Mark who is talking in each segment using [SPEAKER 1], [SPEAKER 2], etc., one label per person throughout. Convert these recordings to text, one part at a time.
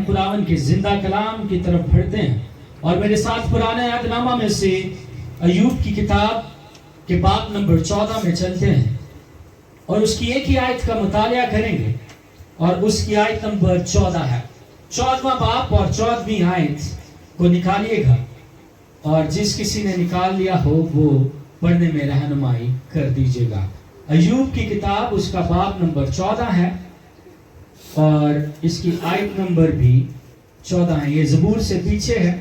[SPEAKER 1] खुदावन के जिंदा कलाम की तरफ बढ़ते हैं और मेरे साथ पुराने अहदनामा में से अय्यूब की किताब के बाब नंबर 14 में चलते हैं और उसकी एक ही आयत का मुतालिया करेंगे और उसकी आयत नंबर 14 है। 14वां बाब और 14वीं आयत को निकालिएगा और जिस किसी ने निकाल लिया हो वो पढ़ने में रहनुमाई कर दीजिएगा। अय्यूब की किताब उसका बाब नंबर 14 है और इसकी आयत नंबर भी 14 है। ये ज़बूर से पीछे है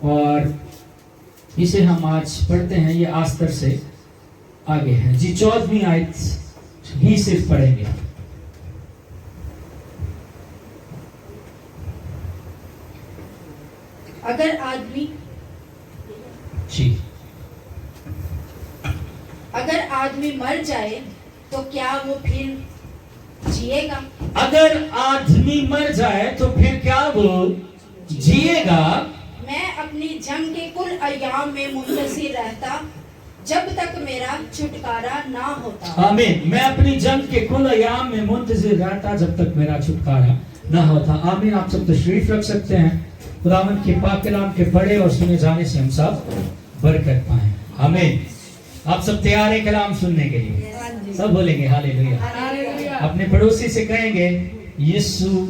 [SPEAKER 1] और इसे हम आज पढ़ते हैं, ये आस्तर से आगे है जी। 14वीं आयत ही सिर्फ पढ़ेंगे।
[SPEAKER 2] अगर आदमी मर जाए तो क्या वो फिर जिएगा?
[SPEAKER 1] अगर आदमी मर जाए तो फिर क्या वो जिएगा?
[SPEAKER 2] मैं अपनी जंग के कुल अय्याम में मुंतज़िर रहता जब तक मेरा छुटकारा ना होता।
[SPEAKER 1] आमीन। मैं अपनी जंग के कुल अय्याम में मुंतज़िर रहता जब तक मेरा छुटकारा ना होता। आमीन। आप सब तशरीफ रख सकते हैं। खुदावंद के पाक कलाम के पढ़े और सुने जाने से हम सब बरकत पाएं। आमीन। आप सब तैयार हैं कलाम सुनने के लिए? सब बोलेंगे हालेलुया। अपने पड़ोसी से कहेंगे यीशु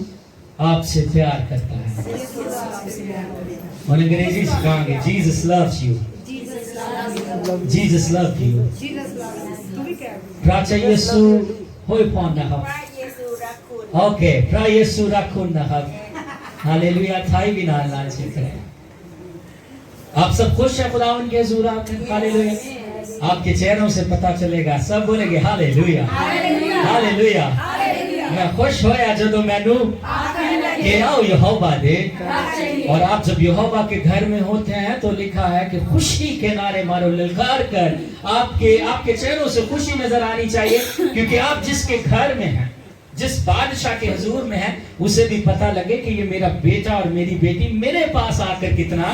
[SPEAKER 1] आपसे प्यार करता है। और अंग्रेजी से कहेंगे Jesus loves you. Jesus loves you. प्राचा यीशु होय पॉन ना हम। ओके, प्रा यीशु रखून ना हम। हालेलुया। थाई भी नाल से करें। आप सब खुश हैं खुदावन के हुजूर में? हालेलुया। आपके चेहरों से पता चलेगा। सब बोलेंगे हालेलुया हालेलुया। मैं खुश होया जदों मैनू के आओ यहोवा दे। और आप जब यहोवा के घर में होते हैं तो लिखा है कि खुशी के नारे मारो ललकार कर। आपके चेहरों से खुशी नजर आनी चाहिए क्योंकि आप जिसके घर में हैं, जिस बादशाह के हुजूर में है, उसे भी पता लगे कि ये मेरा बेटा और मेरी बेटी मेरे पास आकर कितना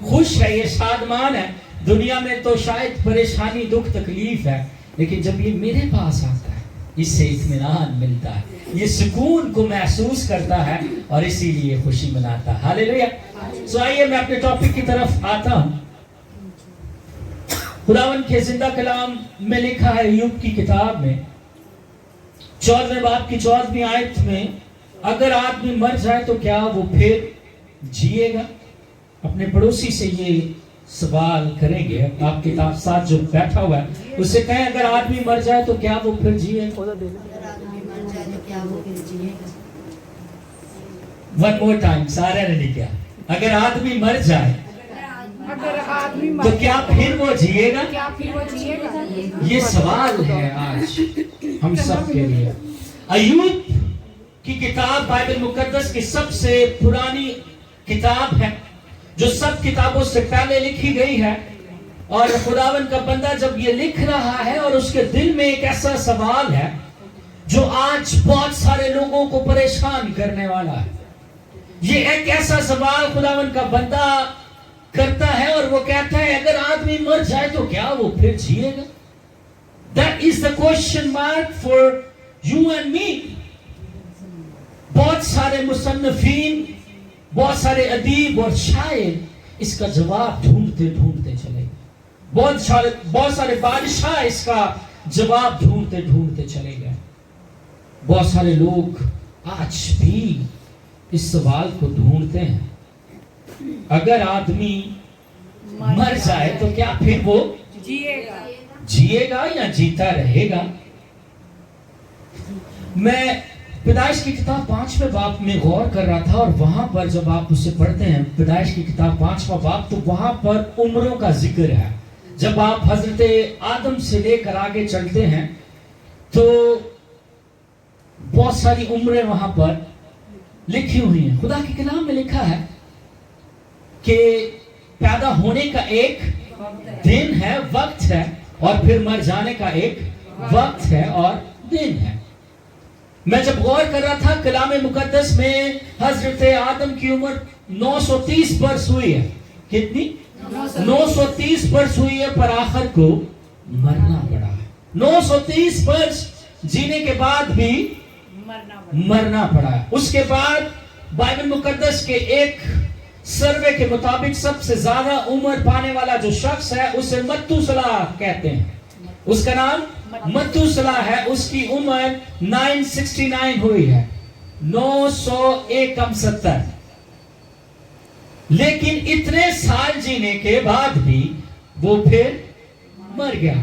[SPEAKER 1] खुश है, ये शादमान है। दुनिया में तो शायद परेशानी दुख तकलीफ है, लेकिन जब ये मेरे पास आता है इससे इत्मीनान मिलता है, ये सुकून को महसूस करता है और इसीलिए खुशी मनाता है। हालेलुया। सो आइए मैं अपने टॉपिक की तरफ आता हूं। खुदावन के जिंदा कलाम में लिखा है अय्यूब की किताब में 14वें बाब की 14वीं आयत में, अगर आदमी मर जाए तो क्या वो फिर जिएगा? अपने पड़ोसी से ये सवाल करेंगे। आपके साथ जो बैठा हुआ है उससे कहें अगर आदमी मर जाए तो क्या वो फिर जिएगा? वन मोर टाइम, सारे ने नहीं किया। अगर आदमी मर जाए तो क्या फिर वो जिएगा? ये सवाल है आज हम सब के लिए। अय्यूब की किताब बाइबल मुकद्दस की सबसे पुरानी किताब है जो सब किताबों से पहले लिखी गई है। और खुदावन का बंदा जब ये लिख रहा है और उसके दिल में एक ऐसा सवाल है जो आज बहुत सारे लोगों को परेशान करने वाला है। ये एक ऐसा सवाल खुदावन का बंदा करता है और वो कहता है अगर आदमी मर जाए तो क्या वो फिर जिएगा? That is the question mark for you and me. बहुत सारे मुसन्निफीन, बहुत सारे अदीब और शायर इसका जवाब ढूंढते ढूंढते चले। बहुत सारे बादशाह इसका जवाब ढूंढते ढूंढते चले गए। बहुत सारे लोग आज भी इस सवाल को ढूंढते हैं, अगर आदमी मर जाए तो क्या फिर वो जिएगा या जीता रहेगा? मैं पैदाइश की किताब 5वें बाब में गौर कर रहा था और वहां पर जब आप उसे पढ़ते हैं, पैदाइश की किताब 5वां बाब, तो वहां पर उम्रों का जिक्र है। जब आप हजरत आदम से लेकर आगे चलते हैं तो बहुत सारी उम्रें वहां पर लिखी हुई हैं। खुदा के कलाम में लिखा है कि पैदा होने का एक दिन है, वक्त है, और फिर मर जाने का एक वक्त है और दिन है। मैं जब गौर कर रहा था कलाम मुकद्दस में हजरत आदम की उम्र 930 वर्ष हुई है। कितनी? 930 वर्ष हुई है, पर आखिर को मरना पड़ा है। 930 वर्ष जीने के बाद भी मरना पड़ा है। उसके बाद बाइबल मुकद्दस के एक सर्वे के मुताबिक सबसे ज्यादा उम्र पाने वाला जो शख्स है उसे मत्तूसला कहते हैं। उसका नाम मत्तूसला है। उसकी उम्र 969 हुई है, 971। लेकिन इतने साल जीने के बाद भी वो फिर मर गया।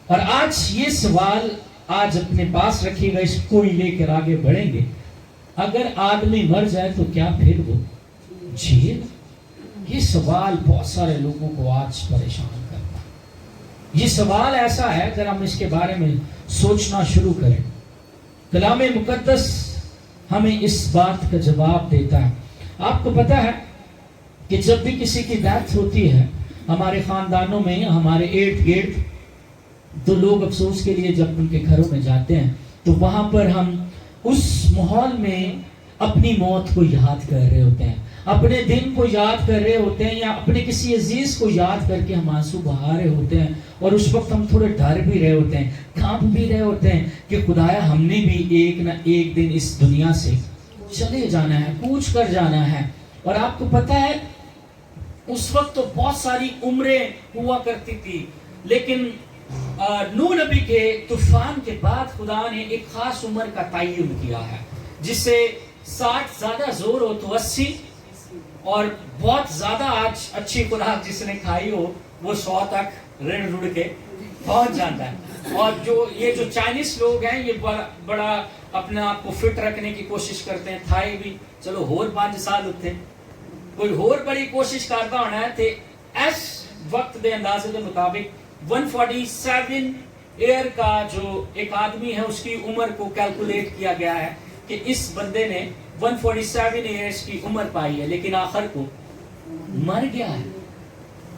[SPEAKER 1] और आज ये सवाल आज अपने पास रखिएगा, इसको ही लेकर आगे बढ़ेंगे। अगर आदमी मर जाए तो क्या फिर वो जिएगा? ये सवाल बहुत सारे लोगों को आज परेशान करता है। ये सवाल ऐसा है, अगर हम इसके बारे में सोचना शुरू करें, कलाम मुकद्दस हमें इस बात का जवाब देता है। आपको पता है कि जब भी किसी की डेथ होती है हमारे खानदानों में, हमारे इर्द गिर्द, तो लोग अफसोस के लिए जब उनके घरों में जाते हैं तो वहां पर हम उस माहौल में अपनी मौत को याद कर रहे होते हैं, अपने दिन को याद कर रहे होते हैं, या अपने किसी अजीज को याद करके हम आंसू बहा रहे होते हैं। और उस वक्त हम थोड़े डर भी रहे होते हैं, कांप भी रहे होते हैं कि खुदाया हमने भी एक ना एक दिन इस दुनिया से चले जाना है, कूच कर जाना है। और आपको पता है उस वक्त तो बहुत सारी उम्रें हुआ करती थी, लेकिन नूह नबी के तूफान के बाद खुदा ने एक खास उम्र का तयन किया है, जिससे 60 ज्यादा जोर हो तो 80, और बहुत ज्यादा आज अच्छी खुराक जिसने खाई हो वो 100 तक ऋण रुड़ के पहुंच जाता है। और जो चाइनीज लोग हैं ये बड़ा अपने आप को फिट रखने की कोशिश करते हैं। थाई भी चलो होर 5 साल होते, कोई होर बड़ी कोशिश करता होना है। ते इस वक्त के अंदाजे के मुताबिक 147 ईयर का जो एक आदमी है उसकी उम्र को कैलकुलेट किया गया है कि इस बंदे ने 147 ईयर्स की उम्र पाई है, लेकिन आखिर को मर गया है।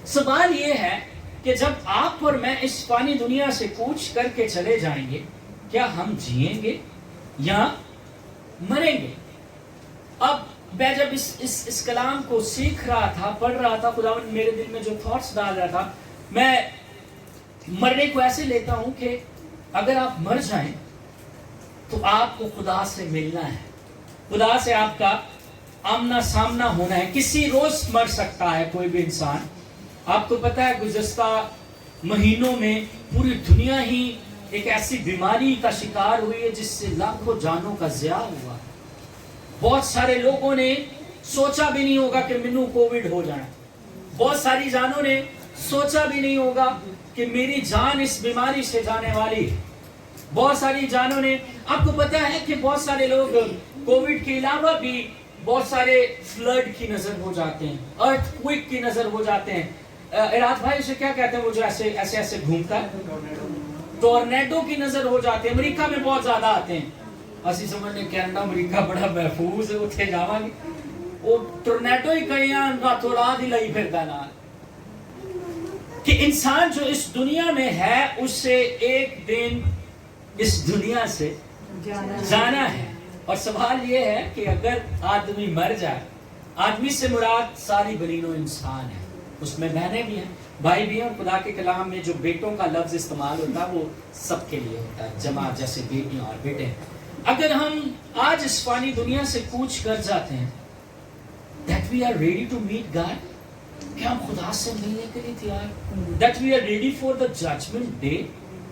[SPEAKER 1] सवाल ये है कि जब आप और मैं इस फानी दुनिया से कूच करके चले जाएंगे, क्या हम जिएंगे या मरेंगे? अब मैं जब इस कलाम को सीख रहा था, पढ़ रहा था, खुदावंद मेरे दिल में जो थॉट्स डाल रहा था, मैं मरने को ऐसे लेता हूं कि अगर आप मर जाएं तो आपको खुदा से मिलना है, खुदा से आपका आमना सामना होना है। किसी रोज मर सकता है कोई भी इंसान। आपको पता है गुज़श्ता महीनों में पूरी दुनिया ही एक ऐसी बीमारी का शिकार हुई है जिससे लाखों जानों का ज़िया हुआ। बहुत सारे लोगों ने सोचा भी नहीं होगा कि मैनू कोविड हो जाए, बहुत सारी जानों ने सोचा भी नहीं होगा कि मेरी जान इस बीमारी से जाने वाली है। बहुत सारी जानों ने, आपको पता है कि बहुत सारे लोग कोविड के अलावा भी बहुत सारे फ्लड की नजर हो जाते हैं, अर्थक्वेक की नजर हो जाते हैं। इराद भाई उसे क्या कहते हैं वो जो ऐसे ऐसे ऐसे घूमता है, टोर्नेडो की नजर हो जाते हैं। अमेरिका में बहुत ज्यादा आते हैं। असि समझने कनाडा अमेरिका बड़ा महफूज है, उत्थे जावांगे वो टोर्नेडो ही कई रातों रात ही लई फिरदा नाल। कि इंसान जो इस दुनिया में है उससे एक दिन इस दुनिया से जाना है। और सवाल ये है कि अगर आदमी मर जाए, आदमी से मुराद सारी बनीनो इंसान है, उसमें बहनें भी हैं, भाई भी हैं। खुदा के कलाम में जो बेटों का लफ्ज इस्तेमाल होता है वो सबके लिए होता है, जमा जैसे बेटियां और बेटे। अगर हम आज इस फानी दुनिया से कूच कर जाते हैं, that we are ready to meet God, क्या हम खुदा से मिलने के लिए तैयार, that we are ready for the judgment day,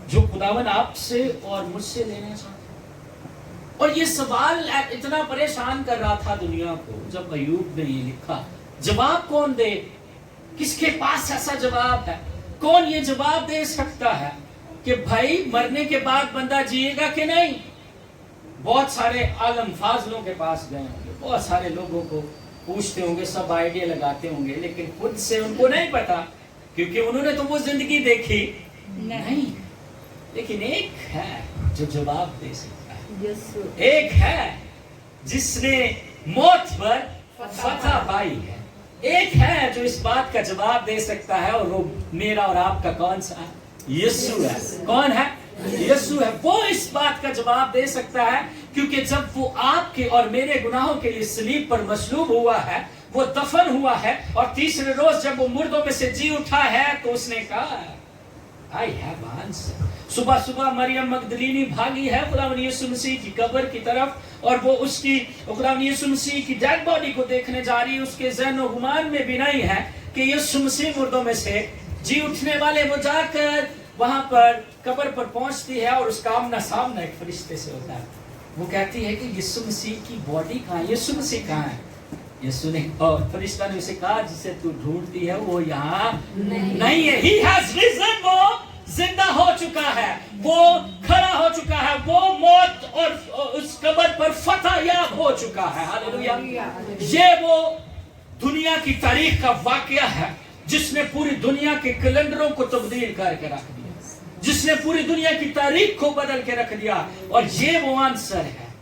[SPEAKER 1] जो खुदावन आपसे और मुझसे लेने चाहते हैं। और ये सवाल इतना परेशान कर रहा था दुनिया को जब अय्यूब ने ये लिखा, जवाब कौन दे? किसके पास ऐसा जवाब है? कौन ये जवाब दे सकता है कि भाई मरने के बाद बंदा जिएगा कि नहीं? बहुत सारे आलम फाजलों के पास गए होंगे, बहुत सारे लोगों को पूछते होंगे, सब आइडिया लगाते होंगे, लेकिन खुद से उनको नहीं पता, क्योंकि उन्होंने तो वो जिंदगी देखी नहीं। लेकिन एक है जो जवाब दे सकता है, एक है जिसने मौत पर फतह पाई है, एक है जो इस बात का जवाब दे सकता है, और वो मेरा और आपका कौन सा है? यीशु है। कौन है? यीशु है। वो इस बात का जवाब दे सकता है, क्योंकि जब वो आपके और मेरे गुनाहों के लिए सलीब पर मसलूब हुआ है, वो दफन हुआ है, और तीसरे रोज जब वो मुर्दों में से जी उठा है, तो उसने कहा I have answer. सुबह सुबह मरियम मगदलीनी भागी है खुदावंद यीशु मसीह की कब्र की तरफ और वो उसकी खुदावंद यीशु मसीह की डेड बॉडी को देखने जा रही है। उसके ज़हन और गुमान में भी नहीं है कि यीशु मसीह मुर्दों में से जी उठने वाले। वो जाकर वहां पर कब्र पर पहुंचती है और उसका आमना सामना एक फरिश्ते से होता है। वो कहती है कि यीशु मसीह की बॉडी कहाँ है, यीशु मसीह कहाँ है? यीशु ने और फरिश्ता ने उसे कहा जिसे तू ढूंढती है वो यहाँ नहीं है। He has risen, वो जिंदा हो चुका है, वो खड़ा हो चुका है, वो मौत और उस कब्र पर फतह याब हो चुका है। हालेलुया। ये वो दुनिया की तारीख का वाकया है जिसने पूरी दुनिया के कैलेंडरों को तब्दील करके रख दिया, जिसने पूरी दुनिया की तारीख को बदल के रख दिया। और ये वो आंसर है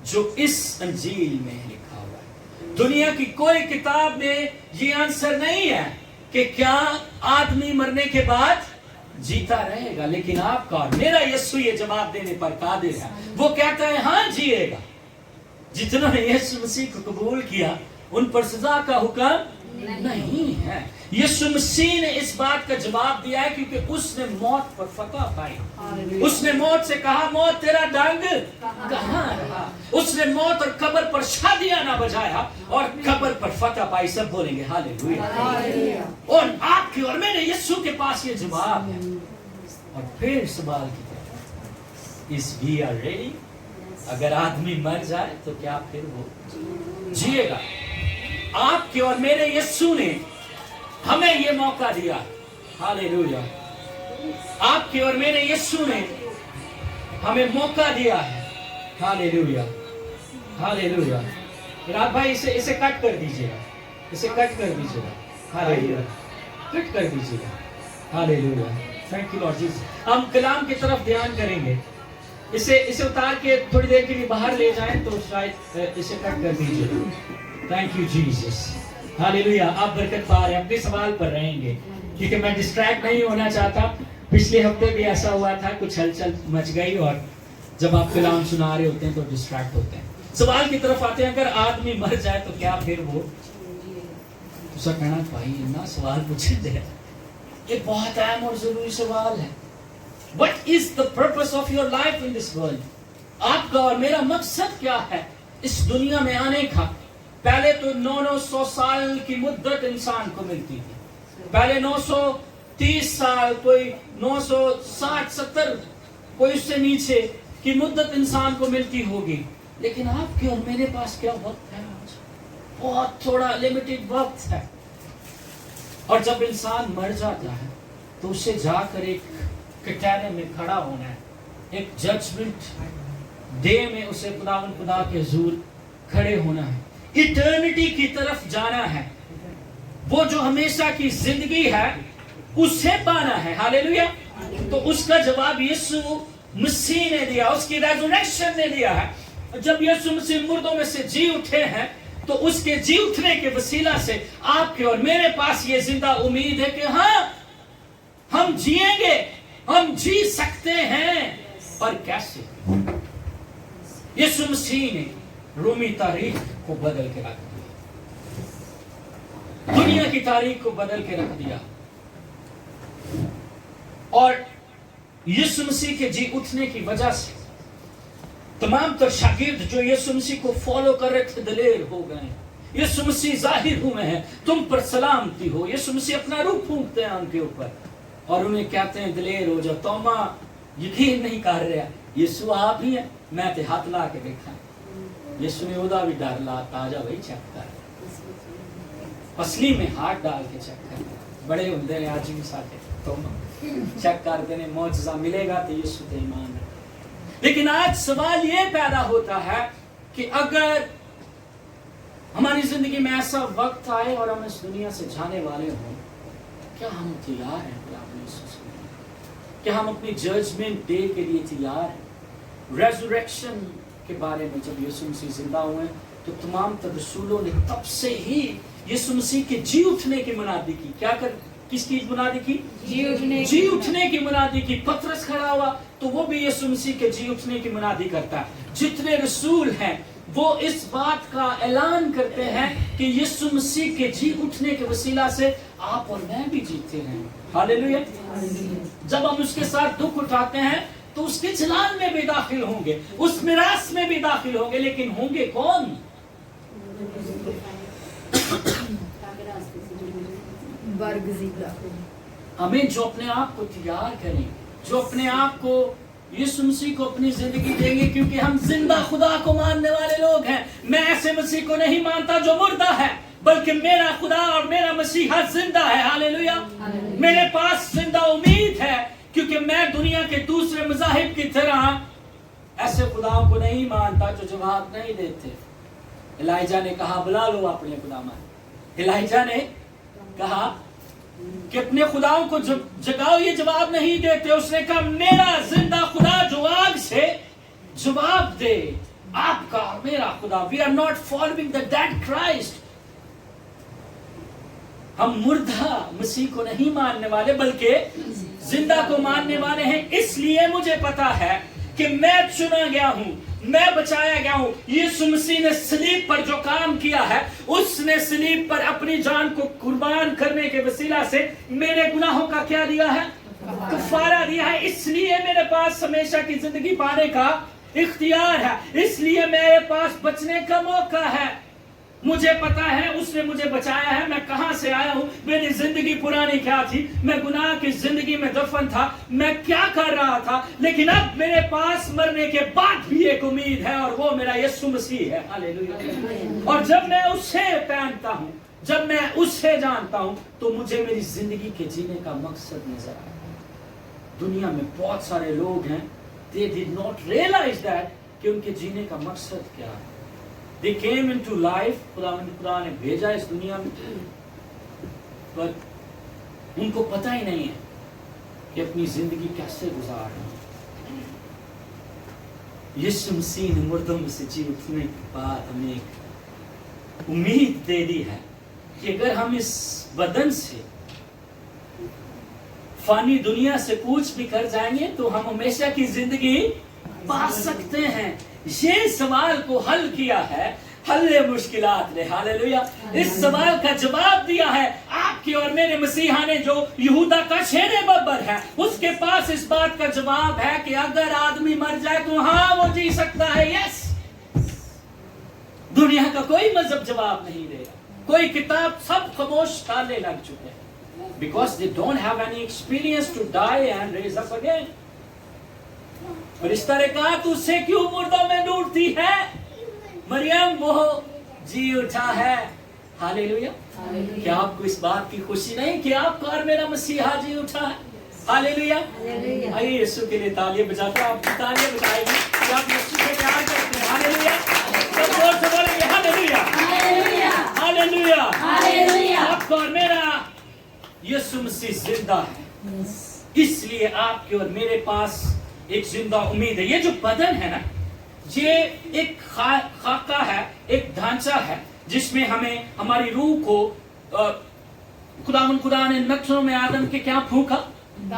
[SPEAKER 1] जो इस अंजील में लिखा हुआ है। दुनिया की कोई किताब में ये आंसर नहीं है कि क्या आदमी मरने के बाद जीता रहेगा, लेकिन आपका और मेरा यीशु ये जवाब देने पर कादिर है। वो कहता है हाँ जिएगा। जिन्होंने यीशु मसीह को कबूल किया उन पर सजा का हुक्म नहीं है। यीशु मसीह ने इस बात का जवाब दिया है क्योंकि उसने मौत पर फतह पाई। उसने मौत से कहा मौत तेरा डंग कहाँ रहा। उसने मौत और कब्र पर शादियां ना बजाया और कब्र पर फतह पाई। सब बोलेंगे हालेलुया। और आपके और मेरे यीशु के पास ये जवाब है। और फिर सवाल की तरफ, इज वी आर रेडी? अगर आदमी मर जाए तो क्या फिर वो जिएगा? आपके और मेरे यीशु ने हमें ये मौका दिया। हालेलुया। आपके और मेरे यीशु ने हमें मौका दिया है। Hallelujah, hallelujah. रात भाई इसे कट कर दीजिएगा, इसे कट कर दीजिएगा। हालेलुया, कट कर दीजिएगा। Hallelujah, thank you Lord Jesus. हम कलाम की तरफ ध्यान करेंगे। इसे उतार के थोड़ी देर के लिए बाहर ले जाएं तो शायद इसे कट कर दीजिएगा। Thank you Jesus. हालेलुया। आप बरकत पा रहे हैं, अपने सवाल पर रहेंगे क्योंकि मैं डिस्ट्रैक्ट नहीं होना चाहता। पिछले हफ्ते भी ऐसा हुआ था, कुछ हलचल मच गई और जब आप कलाम सुना रहे होते हैं तो डिस्ट्रैक्ट होते हैं। सवाल की तरफ आते हैं, अगर आदमी मर जाए तो क्या फिर वो? तो सर कहना भाई ना सवाल पूछे दे, ये बहुत अहम और जरूरी सवाल है। What is the purpose of your life in this world? आपका और मेरा मकसद क्या है इस दुनिया में आने का? पहले तो 900 साल की मुद्दत इंसान को मिलती थी। पहले 930 साल, कोई 960-70, कोई उससे नीचे की मुद्दत इंसान को मिलती होगी। लेकिन आपके और मेरे पास क्या वक्त है आज? बहुत थोड़ा लिमिटेड वक्त है। और जब इंसान मर जाता है तो उसे जाकर एक कटहरे में खड़ा होना है, एक जजमेंट डे में उसे खुदा के हुजूर खड़े होना है, इटर्निटी की तरफ जाना है। वो जो हमेशा की जिंदगी है उसे पाना है। हालेलुया। तो उसका जवाब यीशु मसीह ने दिया, उसकी रेजरेक्शन ने दिया है। जब यीशु मसीह मुर्दों में से जी उठे हैं तो उसके जी उठने के वसीला से आपके और मेरे पास ये जिंदा उम्मीद है कि हाँ हम जिएंगे, हम जी सकते हैं। और कैसे? यीशु मसीह ने रोमी तारीख को बदल के रख दिया, दुनिया की तारीख को बदल के रख दिया। और यीशु मसीह के जी उठने की वजह से तमाम तर शागिर्द जो यीशु मसीह को फॉलो कर रहे थे दलेर हो गए। यीशु मसीह जाहिर हुए हैं, तुम पर सलामती हो। यीशु मसीह अपना रूप फूंकते हैं उनके ऊपर और उन्हें कहते हैं दलेर हो जाओ। तोमा यकीन नहीं कर रहा, यीशु आप ही है, मैं ते हाथ ला के देखा। यीशु ने उदा भी डर ला, ताजा वही चेक कर, पसली में हाथ डाल के चेक कर। बड़े होंगे हैं आज भी साथे तोमा चेक कर देने, मौजज़ा मिलेगा तो यीशु ते ईमान है। लेकिन आज सवाल ये पैदा होता है कि अगर हमारी जिंदगी में ऐसा वक्त आए और हम इस दुनिया से जाने वाले हों, क्या हम तैयार हैं? क्या हम अपनी जजमेंट डे के लिए तैयार हैं? रेजरेक्शन के बारे में जब यीशु मसीह जिंदा हुए तो तमाम रसूलों ने तब से ही यीशु मसीह के जी उठने की मुनादी की। क्या कर किसकी मुनादी की? जी उठने की मुनादी की। पतरस खड़ा हुआ तो वो भी यीशु मसीह के जी उठने की मुनादी करता है। जितने रसूल हैं
[SPEAKER 3] وہ اس بات کا اعلان کرتے ہیں کہ یسوع مسیح کے جی اٹھنے کے وسیلہ سے آپ اور میں بھی جیتے ہیں. ہاللیلویا. جب ہم اس کے ساتھ دکھ اٹھاتے ہیں تو اس کے جلال میں بھی داخل ہوں گے, اس میراث میں بھی داخل ہوں گے, لیکن ہوں گے کون؟ ہمیں جو اپنے آپ کو تیار کریں, جو اپنے آپ کو یسوع مسیح کو اپنی زندگی دیں گے, کیونکہ ہم زندہ خدا کو ماننے والے لوگ ہیں. میں ایسے مسیح کو نہیں مانتا جو مردہ ہے, بلکہ میرا خدا اور میرا مسیحا زندہ ہے. ہاللیلویا. میرے پاس زندہ امید ہے, کیونکہ میں دنیا کے دوسرے مذاہب کی طرح ایسے خداؤں کو نہیں مانتا جو جواب نہیں دیتے. الائجہ نے کہا بلا لو اپنے خدا مان. الائجہ نے کہا کہ اپنے خداؤں کو جگاؤ, یہ جواب نہیں دیتے. اس نے کہا میرا زندہ خدا جو آگ سے جواب دے. آپ کا میرا خدا. We are not following the dead Christ. ہم مردہ مسیح کو نہیں ماننے والے بلکہ زندہ کو ماننے والے ہیں. اس لیے مجھے پتا ہے کہ میں چنا گیا ہوں, میں بچایا گیا ہوں. یسوع مسیح نے صلیب پر جو کام کیا ہے, اس نے صلیب پر اپنی جان کو قربان کرنے کے وسیلہ سے میرے گناہوں کا کیا دیا ہے؟ کفارہ دیا ہے. اس لیے میرے پاس ہمیشہ کی زندگی پانے کا اختیار ہے. اس لیے میرے پاس بچنے کا موقع ہے. مجھے پتا ہے اس نے مجھے بچایا ہے. میں کہاں سے آیا ہوں, میری زندگی پرانی کیا تھی, میں گناہ کی زندگی میں دفن تھا, میں کیا کر رہا تھا, لیکن اب میرے پاس مرنے کے بعد بھی ایک امید ہے, اور وہ میرا یسوع مسیح ہے. ہاللیلویا. اور جب میں اسے پہنتا ہوں, جب میں اسے جانتا ہوں, تو مجھے میری زندگی کے جینے کا مقصد نظر آتا ہے. دنیا میں بہت سارے لوگ ہیں, they did not realize that کہ ان کے جینے کا مقصد کیا ہے. They came into life, خدا نے بھیجا اس دنیا میں, پر ان کو پتہ ہی نہیں ہے کہ اپنی زندگی کیسے گزارنا. یسوع مسیح نے مردوں میں سے جی اٹھنے کے بعد ہمیں ایک امید دے دی ہے کہ اگر ہم اس بدن سے فانی دنیا سے کوچ بھی کر جائیں گے تو ہم ہمیشہ کی زندگی پا سکتے ہیں. یہ سوال کو حل کیا ہے حل مشکلات نے. ہاللیلویا. اس سوال کا جواب دیا ہے آپ کے اور میرے مسیحا نے, جو یہودا کا شیر ببر ہے. اس کے پاس اس بات کا جواب ہے کہ اگر آدمی مر جائے تو ہاں وہ جی سکتا ہے. یس. دنیا کا کوئی مذہب جواب نہیں دے گا, کوئی کتاب, سب خاموش تالے لگ چکے ہیں, because they don't have any experience to die and raise up again. اور اس طرح کہا تو اسے کیوں مردوں میں ڈھونڈتی ہے؟ مریم وہ جی اٹھا ہے. ہاللیلویا. کیا آپ کو اس بات کی خوشی نہیں کہ آپ کا اور میرا مسیحا جی اٹھا ہے؟ ہاللیلویا. آئیے یسوع کے لیے تالیاں بجاتے ہیں. آپ کی تالیاں بجائیں گے کہ آپ یسوع سے پیار کرتے ہیں. ہاللیلویا. سب زور سے بولیں گے ہاللیلویا. ہاللیلویا. ہاللیلویا. آپ کا اور میرا یسوع مسیح زندہ ہے, اس لیے آپ کے اور میرے پاس ایک زندہ امید ہے. یہ جو بدن ہے نا, یہ ایک خاکہ ہے, ایک ڈھانچہ ہے جس میں ہمیں ہماری روح کو خدا نے نتنوں میں آدم کے کیا پھونکا؟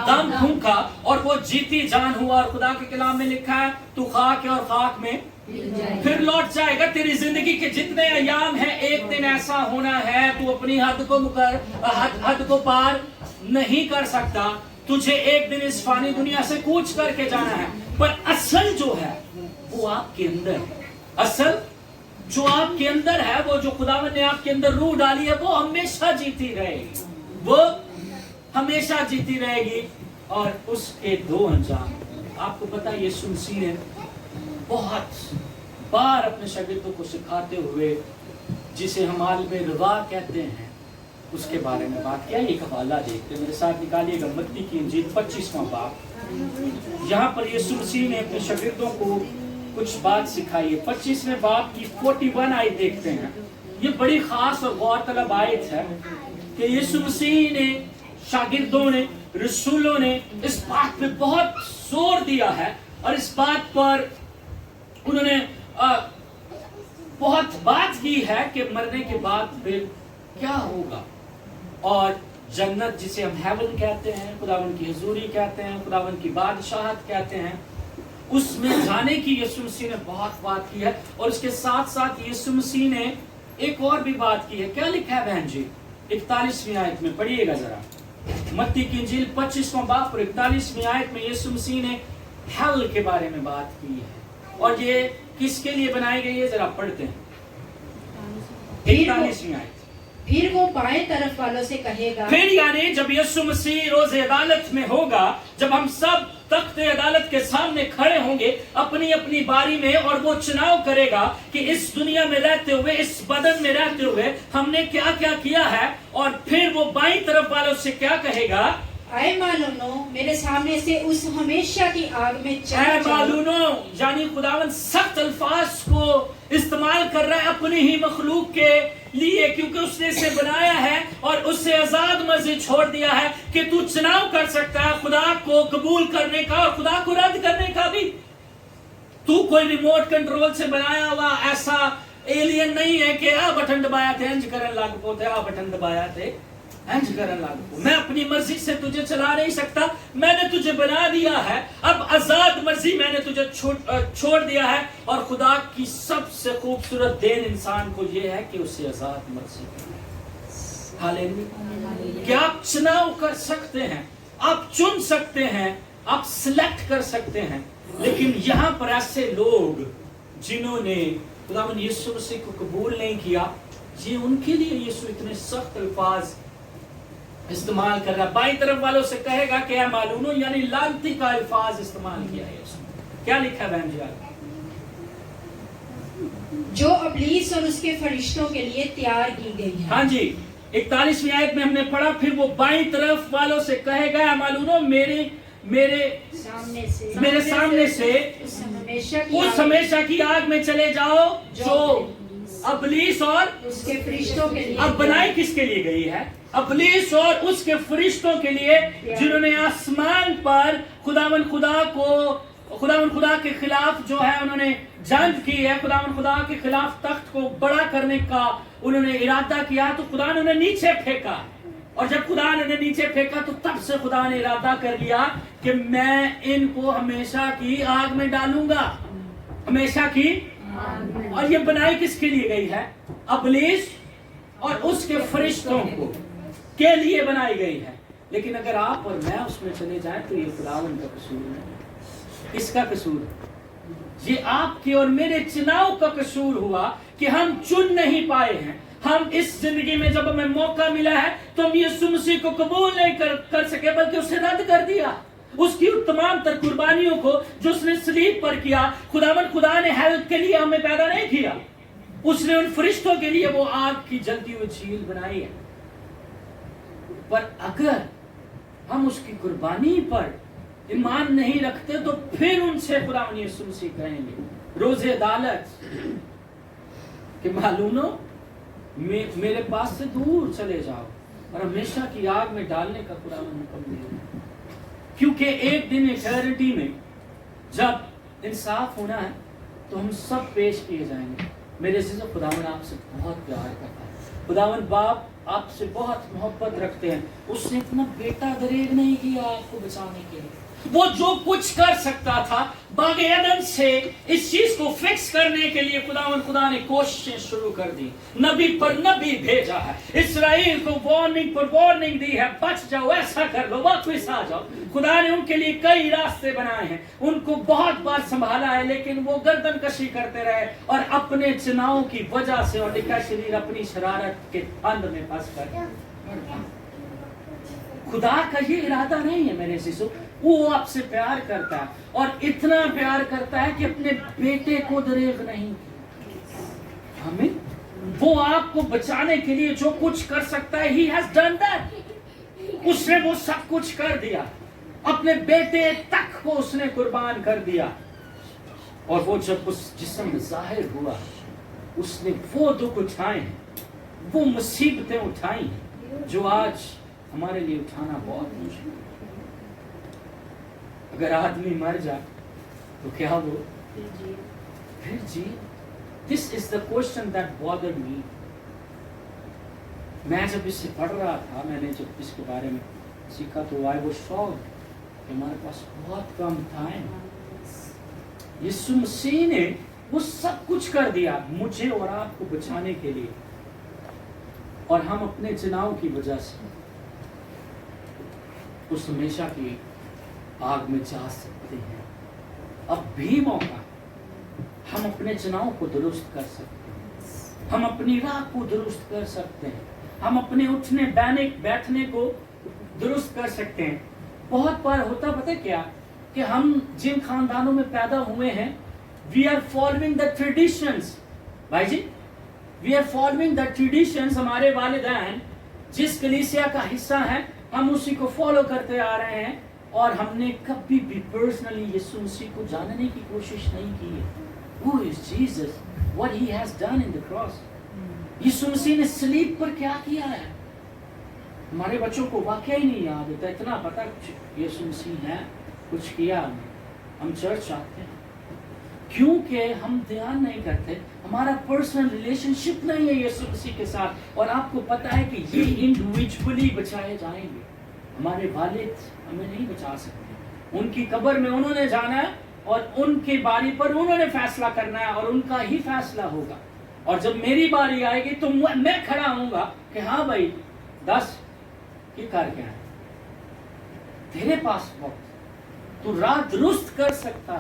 [SPEAKER 3] دم پھونکا, اور وہ جیتی جان ہوا. اور خدا کے کلام میں لکھا ہے تو خاک ہے اور خاک میں پھر لوٹ جائے گا. تیری زندگی کے جتنے ایام ہیں, ایک دن ایسا ہونا ہے تو اپنی حد کو پار نہیں کر سکتا. تجھے ایک دن اس فانی دنیا سے کوچ کر کے جانا ہے, پر اصل جو ہے وہ آپ کے اندر ہے. اصل جو آپ کے اندر ہے, وہ جو خداوند نے آپ کے اندر روح ڈالی ہے, وہ ہمیشہ جیتی رہے گی, وہ ہمیشہ جیتی رہے گی. اور اس کے دو انجام آپ کو پتا, یسوع مسیح نے بہت بار اپنے شاگردوں کو سکھاتے ہوئے, جسے ہم عالم رضا کہتے ہیں, اس کے بارے میں بات کیا. ایک حوالہ دیکھتے میرے ساتھ, نکالیے گا متی کی انجیل 25واں باب. یہاں پر یسوع مسیح نے اپنے شاگردوں کو کچھ بات سکھائی ہے. 25ویں باب کی 41 آیت دیکھتے ہیں. یہ بڑی خاص اور غور طلب آیت ہے کہ یسوع مسیح نے, شاگردوں نے, رسولوں نے اس بات پہ بہت زور دیا ہے, اور اس بات پر انہوں نے بہت بات کی ہے کہ مرنے کے بعد پھر کیا ہوگا. اور جنت جسے ہم ہیون کہتے ہیں, خداوند کی حضوری کہتے ہیں, خداوند کی بادشاہت کہتے ہیں, اس میں جانے کی یسوع مسیح نے بہت بات کی ہے، اور اس کے ساتھ ساتھ یسوع مسیح نے ایک اور بھی بات کی ہے. کیا لکھا ہے بہن جی؟ 41ویں آیت میں پڑھیے گا ذرا. متی کی انجیل 25واں باب اور 41ویں آیت میں یسوع مسیح نے ہیل کے بارے میں بات کی ہے، اور یہ کس کے لیے بنائی گئی ہے؟ ذرا پڑھتے ہیں 41ویں آیت.
[SPEAKER 2] پھر وہ بائیں طرف والوں سے کہے گا.
[SPEAKER 3] پھر یعنی جب یسوع مسیح روز عدالت میں ہوگا، جب ہم سب تخت عدالت کے سامنے کھڑے ہوں گے اپنی اپنی باری میں، اور وہ چناؤ کرے گا کہ اس دنیا میں رہتے ہوئے، اس بدن میں رہتے ہوئے ہم نے کیا کیا کیا ہے، اور پھر وہ بائیں طرف والوں سے کیا کہے گا؟
[SPEAKER 2] اے معلومو، میرے سامنے سے اس ہمیشہ کی آگ میں چلا
[SPEAKER 3] اے
[SPEAKER 2] جاؤ.
[SPEAKER 3] معلومو، یعنی خداوند سخت الفاظ کو استعمال کر رہا ہے اپنی ہی مخلوق کے لیے، کیونکہ اس نے اسے بنایا ہے اور اس سے آزاد مرضی چھوڑ دیا ہے کہ تو چناؤ کر سکتا ہے خدا کو قبول کرنے کا اور خدا کو رد کرنے کا بھی. تو کوئی ریموٹ کنٹرول سے بنایا ہوا ایسا ایلین نہیں ہے کہ آ بٹن دبایا تھے انج کرن لگ پوتے، آ بٹن دبایا تھے انج کرن لگ پو. میں اپنی مرضی سے تجھے چلا نہیں سکتا، میں نے تجھے بنا دیا ہے، اب آزاد مرضی میں نے تجھے چھوڑ دیا ہے. اور خدا کی سب سے خوبصورت دین انسان کو یہ ہے کہ اسے آزاد مرضی ہے. ہاللیلویہ. کہ آپ چناؤ کر سکتے ہیں، آپ چن سکتے ہیں، آپ سلیکٹ کر سکتے ہیں. لیکن یہاں پر ایسے لوگ جنہوں نے خداوند یسوع مسیح کو قبول نہیں کیا، یہ ان کے لیے یسوع اتنے سخت الفاظ استعمال کر رہا ہے. بائیں طرف والوں سے کہے گا کہ اے معلومو، یعنی لعنتی کا الفاظ استعمال کیا ہے یسوع. کیا لکھا ہے بہن جی؟
[SPEAKER 2] جو ابلیس اور اس کے فرشتوں کے لیے تیار کی گئی ہے.
[SPEAKER 3] ہاں جی، 41ویں آیت میں ہم نے پڑھا، پھر وہ بائیں طرف والوں سے کہے گا اے معلومو، میرے سامنے سے اس ہمیشہ کی آگ میں چلے جاؤ جو ابلیس اور
[SPEAKER 2] اس کے فرشتوں کے لیے.
[SPEAKER 3] اب بنائی کس کے لیے گئی ہے؟ ابلیس اور اس کے فرشتوں کے لیے، جنہوں نے آسمان پر خداوند خدا کے خلاف جو ہے انہوں نے جنگ کی ہے، خداوند خدا کے خلاف تخت کو بڑا کرنے کا انہوں نے ارادہ کیا، تو خدا نے انہیں نیچے پھینکا. اور جب خدا نے انہیں نیچے پھینکا تو تب سے خدا نے ارادہ کر لیا کہ میں ان کو ہمیشہ کی آگ میں ڈالوں گا، ہمیشہ کی. اور یہ بنائی کس کے لیے گئی ہے؟ ابلیس اور اس کے فرشتوں کو کے لیے بنائی گئی ہے. لیکن اگر آپ اور میں اس میں چلے جائیں تو یہ خداوند کا قصور نہیں، اس کا قصور ہے. یہ آپ کے اور میرے چناؤ کا قصور ہوا کہ ہم چن نہیں پائے ہیں. ہم اس زندگی میں جب ہمیں موقع ملا ہے تو ہم یسوع مسیح کو قبول نہیں کر سکے، بلکہ اسے رد کر دیا. اس کی تمام تر قربانیوں کو جو اس نے صلیب پر کیا، خدا نے ہیلپ کے لیے ہمیں پیدا نہیں کیا، اس نے ان فرشتوں کے لیے وہ آگ کی جلتی ہوئی جھیل بنائی ہے. پر اگر ہم اس کی قربانی پر ایمان نہیں رکھتے تو پھر ان سے خداوند یسوع مسیح کہیں گے روز عدالت کہ معلومو، میرے پاس سے دور چلے جاؤ اور ہمیشہ کی آگ میں ڈالنے کا خداوند حکم دے. کیونکہ ایک دن ایٹرنٹی میں جب انصاف ہونا ہے تو ہم سب پیش کیے جائیں گے. میرے عزیزو، خداوند آپ سے بہت پیار کرتا ہے، خداوند باپ آپ سے بہت محبت رکھتے ہیں. اس نے اتنا بیٹا دریغ نہیں کیا آپ کو بچانے کے لیے. وہ جو کچھ کر سکتا تھا باغ عدن سے اس چیز کو فکس کرنے کے لیے خدا نے کوششیں شروع کر دی. نبی پر نبی بھیجا ہے، اسرائیل کو وارننگ پر وارننگ دی ہے، بچ جاؤ، ایسا کر لو، واپس آ جاؤ. خدا نے ان کے لیے کئی راستے بنائے ہیں، ان کو بہت بار سنبھالا ہے، لیکن وہ گردن کشی کرتے رہے اور اپنے چناؤ کی وجہ سے اور شریر اپنی شرارت کے اندھ میں پھنس کر. خدا کا یہ ارادہ نہیں ہے میرے عزیزو. وہ آپ سے پیار کرتا ہے اور اتنا پیار کرتا ہے کہ اپنے بیٹے کو دریغ نہیں کیا. ہمیں وہ آپ کو بچانے کے لیے جو کچھ کر سکتا ہے، he has done that. اس نے وہ سب کچھ کر دیا، اپنے بیٹے تک کو اس نے قربان کر دیا. اور وہ جب اس جسم میں ظاہر ہوا، اس نے وہ دکھ اٹھائے ہیں، وہ مصیبتیں اٹھائی ہیں جو آج ہمارے لیے اٹھانا بہت مشکل ہے. اگر آدمی مر جائے تو کیا وہ پھر جی؟ This is the question that bothered me. میں جب اس سے پڑھ رہا تھا، میں نے جب اس کے بارے میں سیکھا تو I was shocked کہ ہمارے پاس بہت کم ٹائم. यीशु मसीह ने वो सब कुछ कर दिया मुझे और आपको बचाने के लिए, और हम अपने चुनाव की वजह से उस हमेशा की आग में जा सकते हैं। अब भी मौका, हम अपने चुनाव को दुरुस्त कर सकते हैं, हम अपनी राह को दुरुस्त कर सकते हैं, हम अपने उठने बैठने को दुरुस्त कर सकते हैं। बहुत बार होता पता है क्या, कि हम जिन खानदानों में पैदा हुए हैं, we are following the traditions. भाई जी, we are following the traditions. हमारे वालिदैन जिस कलीसिया का हिस्सा है, हम उसी को फॉलो करते आ रहे हैं, और हमने कभी भी पर्सनली यीशु मसीह को जानने की कोशिश नहीं की है। Who is Jesus? What he has done in the cross? यीशु मसीह ने सलीब पर क्या किया है, हमारे बच्चों को वाकई नहीं याद होता। इतना पता कुछ यीशु मसीह है, कुछ किया हमने, हम चर्च आते हैं, क्योंकि हम ध्यान नहीं करते, हमारा पर्सनल रिलेशनशिप नहीं है यीशु मसीह के साथ। और आपको पता है कि ये इंडिविजुअली बचाए जाएंगे, हमारे वालिद हमें नहीं बचा सकते। उनकी कब्र में उन्होंने जाना है, और उनकी बारी पर उन्होंने फैसला करना है, और उनका ही फैसला होगा। और जब मेरी बारी आएगी तो मैं खड़ा होऊंगा कि हाँ भाई, 10 की करके आए, तेरे पास वक्त, तू राह दुरुस्त कर सकता,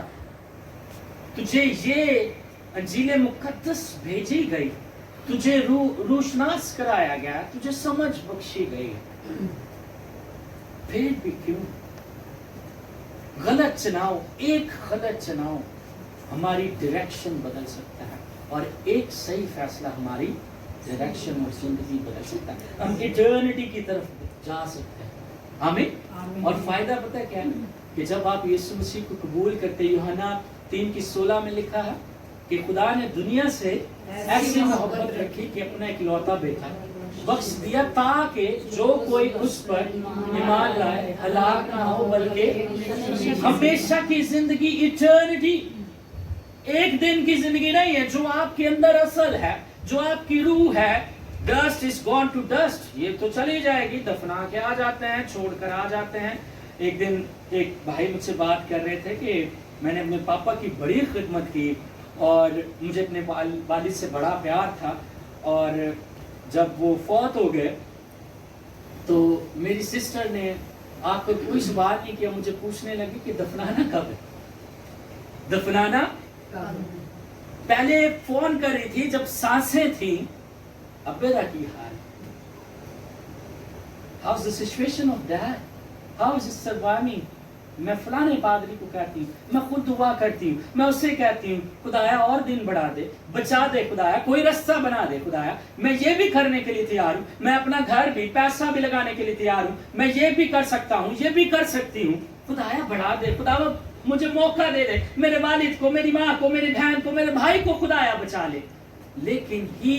[SPEAKER 3] तुझे ये अंजील मुकद्दस भेजी गई, तुझे रोशनास कराया गया, तुझे समझ बख्शी गई, फिर भी क्यों गलत चुनाव, एक गलत चुनाव हमारी डायरेक्शन बदल सकता है, और एक सही फैसला हमारी डायरेक्शन और जिंदगी बदल सकता है। हम इटर्निटी की तरफ जा सकते हैं। आमीन। और फायदा पता है क्या है, कि जब आप यीशु मसीह को कबूल करते, यूहन्ना 3:16 में लिखा है कि खुदा ने दुनिया से ऐसी मोहब्बत रखी कि अपना इकलौता बेटा बख्श दिया, ताकि जो कोई उस पर ईमान लाए हलाक ना हो, बल्कि हमेशा की जिंदगी, इटर्निटी। एक दिन की जिंदगी नहीं है। जो आपके अंदर असल है, जो आपकी रूह है, dust is gone to dust, ये तो चली जाएगी, दफना के आ जाते हैं, छोड़कर आ जाते हैं। एक दिन एक भाई मुझसे बात कर रहे थे कि मैंने अपने पापा की बड़ी खिदमत की, और मुझे अपने वालिद से बड़ा प्यार था, और जब वो फौत हो गए तो मेरी सिस्टर ने आपको कोई सवाल नहीं किया, मुझे पूछने लगी कि दफनाना कब है, दफनाना पहले फोन कर रही थी जब सांसें थी, अब बेटा की हाल, how is the situation of dad, how is it surviving. मैं फलाने पादरी को कहती हूँ, मैं खुद दुआ करती हूँ, मैं उससे कहती हूँ खुदाया और दिन बढ़ा दे, बचा दे खुदाया, कोई रास्ता बना दे खुदाया, मैं ये भी करने के लिए तैयार हूँ, मैं अपना घर भी, पैसा भी लगाने के लिए तैयार हूँ, मैं ये भी कर सकता हूँ, ये भी कर सकती हूँ, खुदाया बढ़ा दे, खुदा मुझे मौका दे दे, मेरे वालिद को, मेरी माँ को, मेरी बहन को, मेरे भाई को खुदाया बचा ले। लेकिन he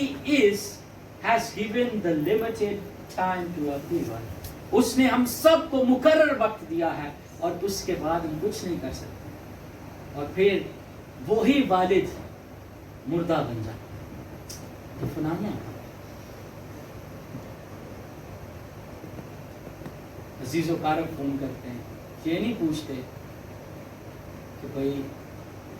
[SPEAKER 3] has given the limited time to everyone। उसने हम सबको मुकर्रर वक्त दिया है, और उसके बाद हम कुछ नहीं कर सकते, और फिर वही वालिद मुर्दा बन जाता। दफनाना अजीज़ो कारब फोन करते हैं, ये नहीं पूछते कि भाई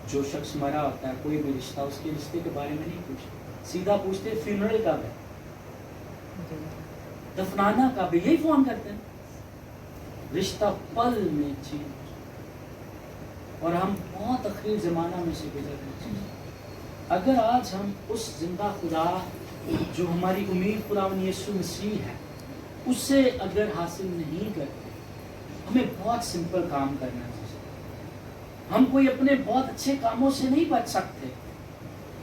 [SPEAKER 3] जो शख्स मरा होता है, कोई भी रिश्ता, उसके रिश्ते के बारे में नहीं पूछते, सीधा पूछते फ्यूनरल कब है, दफनाना कब है, यही फोन करते हैं। रिश्ता पल में चेंज, और हम बहुत आखिरी जमाना में से गुजर रहे हैं। अगर आज हम उस जिंदा खुदा जो हमारी उम्मीद खुदावंद यीशु मसीह है, उससे अगर हासिल नहीं करते, हमें बहुत सिंपल काम करना चाहिए। हम कोई अपने बहुत अच्छे कामों से नहीं बच सकते।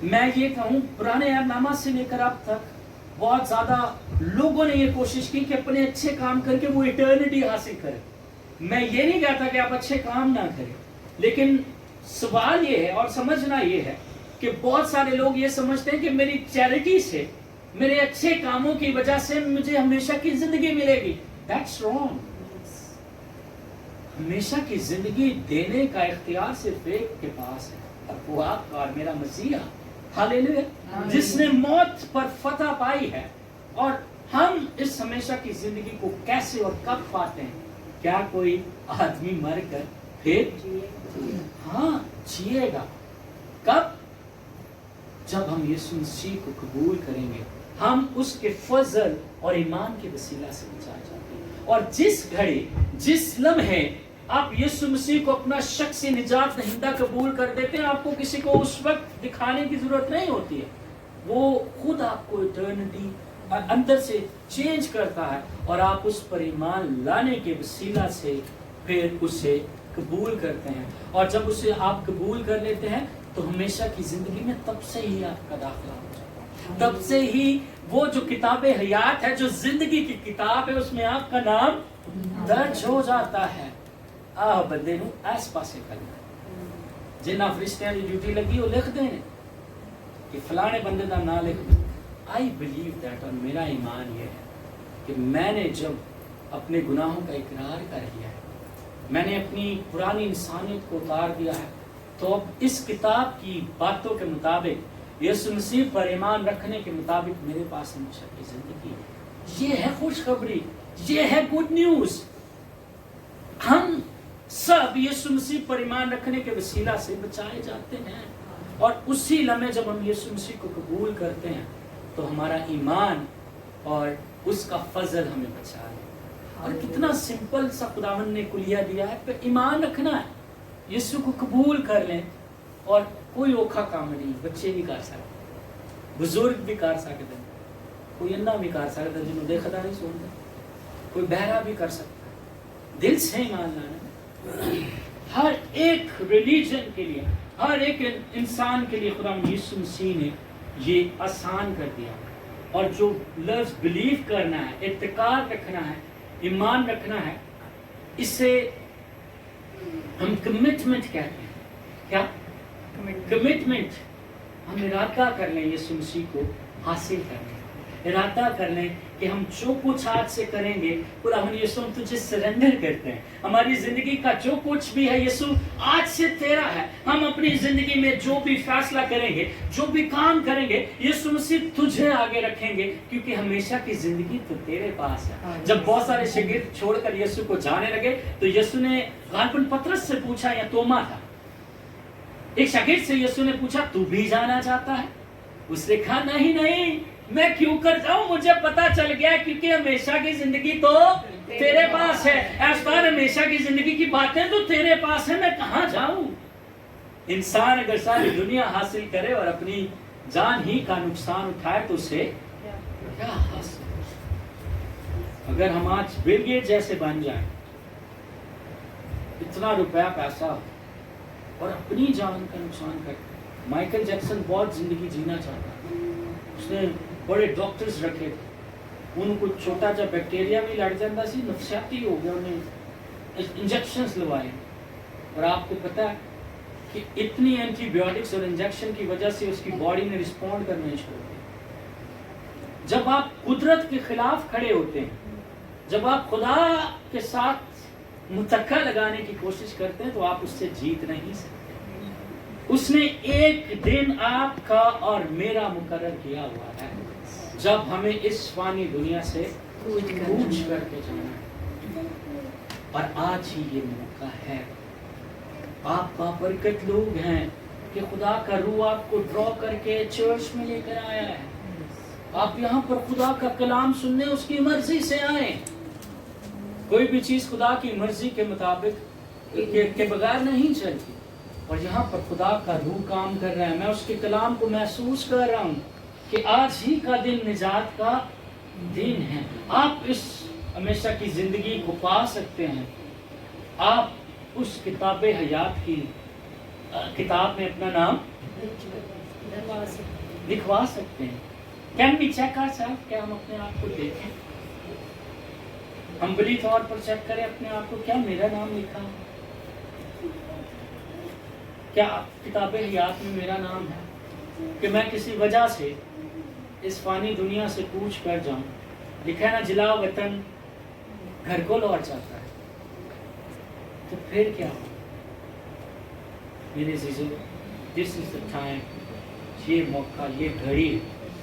[SPEAKER 3] मैं ये कहूँ, पुराने ऐहदनामा से लेकर अब तक बहुत ज्यादा लोगों ने ये कोशिश की कि अपने अच्छे काम करके वो इटर्निटी हासिल करें। मैं ये नहीं कहता कि आप अच्छे काम ना करें, लेकिन सवाल ये है और समझना ये है कि बहुत सारे लोग ये समझते हैं कि मेरी चैरिटी से, मेरे अच्छे कामों की वजह से मुझे हमेशा की जिंदगी मिलेगी। That's wrong. हमेशा की जिंदगी देने का इख्तियार सिर्फ एक के पास है, और वो आपका और मेरा मसीहा, हालेलुया, जिसने मौत पर फतह पाई है। और हम इस हमेशा की जिंदगी को कैसे और कब पाते हैं? क्या कोई आदमी मर कर फिर? हाँ, जिएगा। कब? जब हम यीशु मसीह को कबूल करेंगे, हम उसके फजल और ईमान के वसीला से बचाए जाते हैं। और जिस घड़ी, जिस लम्हे आप यीशु मसीह को अपना शख्सी निजात दहिंदा कबूल कर देते हैं, आपको किसी को उस वक्त दिखाने की जरूरत नहीं होती है। वो खुद आपको इटर्निटी अंदर से चेंज करता है और आप उस पर ईमान लाने के वसीला से फिर उसे कबूल करते हैं। और जब उसे आप कबूल कर लेते हैं तो हमेशा की जिंदगी में तब से ही आपका दाखिला हो जाता है। तब से ही वो जो किताबे हयात है, जो जिंदगी की किताब है, उसमें आपका नाम दर्ज हो जाता है। आ बंदे नू आस पासे करना, जिन्ना फरिश्तियां दी ड्यूटी लगी वो लिख देने कि फलाने बंदे का नाम लिख दो। आई बिलीव दैट, और मेरा ईमान ये है कि मैंने जब अपने गुनाहों का इकरार कर लिया है, मैंने अपनी पुरानी इंसानियत को उतार दिया है, तो अब इस किताब की बातों के मुताबिक, यीशु मसीह पर ईमान रखने के मुताबिक मेरे पास हमेशा की जिंदगी है। ये है खुशखबरी, ये है गुड न्यूज। हम सब यीशु मसीह पर ईमान रखने के वसीला से बचाए जाते हैं। और उसी लम्हे जब हम यीशु मसीह को कबूल करते हैं तो हमारा ईमान और उसका फजल हमें बचा है। और कितना सिंपल सा खुदावंद ने कुलिया दिया है, पर ईमान रखना है, यीशु को कबूल कर लें। और कोई औखा काम नहीं, बच्चे भी कर सकते, बुजुर्ग भी कर सकते, कोई अन्ना भी कर सकता जिन्होंने देखा नहीं सुनता, कोई बहरा भी कर सकता। दिल से ईमान लाना। हर एक रिलीजन के लिए, हर एक इंसान के लिए खुदा यीशु मसीह ने ये आसान कर दिया। और जो लफ्ज़ बिलीव करना है, इत्तिकाद रखना है, ईमान रखना है, इसे हम कमिटमेंट कहते हैं। क्या कमिटमेंट? हम इरादा कर लें यीशु मसीह को हासिल करने, इरादा कर लें कि हम जो कुछ आज से करेंगे पूरा हम यीशु हम तुझे सरेंडर करते हैं। हमारी जिंदगी का जो कुछ भी है यीशु आज से तेरा है। हम अपनी जिंदगी में जो भी फैसला करेंगे, जो भी काम करेंगे, यीशु मसीह तुझे आगे रखेंगे, क्योंकि हमेशा की जिंदगी तो तेरे पास है। जब बहुत सारे शागिर्द छोड़कर यीशु को जाने लगे तो यीशु ने गालपुन पतरस से पूछा, या तोमा था, एक शागिर्द से यीशु ने पूछा, तू भी जाना चाहता है? उसने कहा नहीं नहीं, मैं क्यों कर जाऊं, मुझे पता चल गया, क्योंकि हमेशा की जिंदगी तो तेरे पास है। ऐसा हमेशा की जिंदगी की बातें तो तेरे पास है, मैं कहां जाऊं। इंसान अगर सारी दुनिया हासिल करे और अपनी जान ही का नुकसान उठाए तो उसे क्या हासिल। अगर हम आज बिल गेट जैसे बन जाए, इतना रुपया पैसा और अपनी जान का नुकसान कर। माइकल जैक्सन बहुत जिंदगी जीना चाहता, उसने बड़े डॉक्टर्स रखे थे, उनको छोटा सा बैक्टीरिया भी लड़ जाता सी, नफसियाती हो गया, उन्हें इंजेक्शंस लगवाए। और आपको पता है कि इतनी एंटीबायोटिक्स और इंजेक्शन की वजह से उसकी बॉडी ने रिस्पॉन्ड करना छोड़ दिया। जब आप कुदरत के खिलाफ खड़े होते हैं, जब आप खुदा के साथ मुतक्का लगाने की कोशिश करते हैं, तो आप उससे जीत नहीं सकते। उसने एक दिन आपका और मेरा मुकर्रर किया हुआ है, जब हमें इस फानी दुनिया से कूच करके जाना है। और आज ही ये मौका है। आप बाबरकत लोग हैं कि खुदा का रूह आपको ड्रॉ करके चर्च में लेकर आया है। आप यहाँ पर खुदा का कलाम सुनने उसकी मर्जी से आए। कोई भी चीज खुदा की मर्जी के मुताबिक के बगैर नहीं चलती। और यहाँ पर खुदा का रूह काम कर रहा है। मैं उसके कलाम को महसूस कर रहा हूँ कि आज ही का दिन निजात का दिन है। आप इस हमेशा की जिंदगी को पा सकते हैं। आप उस किताबे हयात की किताब में अपना नाम लिखवा सकते हैं। Can we check ourselves? क्या हम अपने आप को देखें, हम्बली तौर पर चेक करें अपने आप को, क्या मेरा नाम लिखा है? क्या किताबे हयात में मेरा नाम है? कि मैं किसी वजह से इस फानी दुनिया से कूच कर जाऊं। लिखा है ना, जिला वतन घर को लौट जाता है। तो फिर क्या हो? मेरे अज़ीज़ों, दिस इज द टाइम, ये मौका, ये घड़ी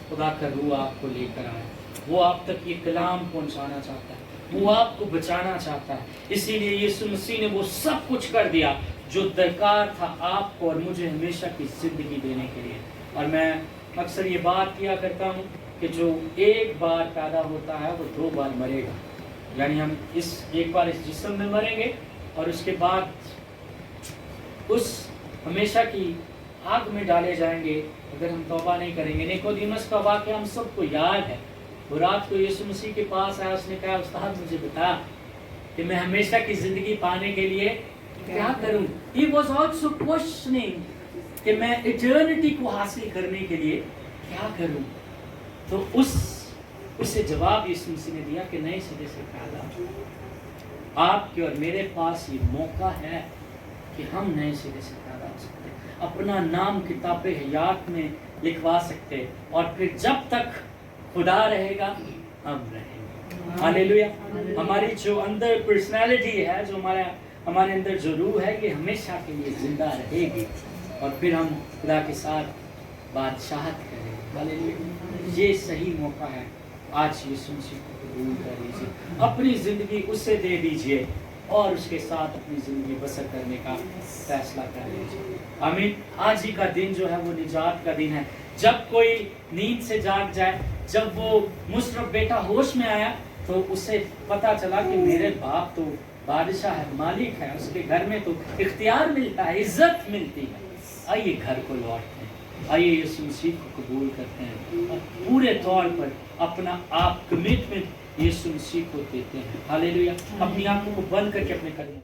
[SPEAKER 3] खुदा का रूह आपको लेकर आए। वो आप तक ये कलाम पहुंचाना चाहता है, वो आपको बचाना चाहता है। इसीलिए यीशु मसीह ने वो सब कुछ कर दिया जो दरकार था आपको और मुझे हमेशा की जिंदगी देने के लिए। और मैं अक्सर ये बात किया करता हूँ कि जो एक बार पैदा होता है वो 2 बार मरेगा, यानी हम एक बार इस जिस्म में मरेंगे और उसके बाद उस हमेशा की आग में डाले जाएंगे अगर हम तौबा नहीं करेंगे। निकोदेमुस का वाक़या हम सबको याद है। वो रात को यीशु मसीह के पास आया, उसने कहा उस्ताद मुझे बता कि मैं हमेशा की ज़िंदगी पाने के लिए क्या करूं। He was also questioning कि मैं इटर्निटी को हासिल करने के लिए क्या करूं। तो उसे जवाब यीशु मसीह ने दिया कि नए सिरे से पैदा। आपके और मेरे पास ये मौका है कि हम नए सिरे से पैदा हो सकते हैं, अपना नाम किताबे हयात में लिखवा सकते हैं, और फिर जब तक खुदा रहेगा हम रहेंगे। हालेलुया। हमारी जो अंदर पर्सनालिटी है, जो हमारे अंदर जो रूह है, ये हमेशा के लिए जिंदा रहेगी और फिर हम खुदा के साथ बादशाहत करेंगे। हालेलुया। ये सही मौका है। आज यीशु मसीह को कबूल कर लीजिए, अपनी ज़िंदगी उससे दे दीजिए और उसके साथ अपनी ज़िंदगी बसर करने का फैसला कर लीजिए। आमीन। आज ही का दिन जो है वो निजात का दिन है। जब कोई नींद से जाग जाए, जब वो मुशर्रफ बेटा होश में आया तो उसे पता चला कि मेरे बाप तो बादशाह है, मालिक है, उसके घर में तो इख्तियार मिलता है, इज्जत मिलती है। आइए घर को लौटते हैं, आइए यीशु मसीह को कबूल करते हैं और पूरे तौर पर अपना आप कमिटमेंट यीशु मसीह को देते हैं। हालेलुया। अपनी आंखों को बंद करके अपने कदमों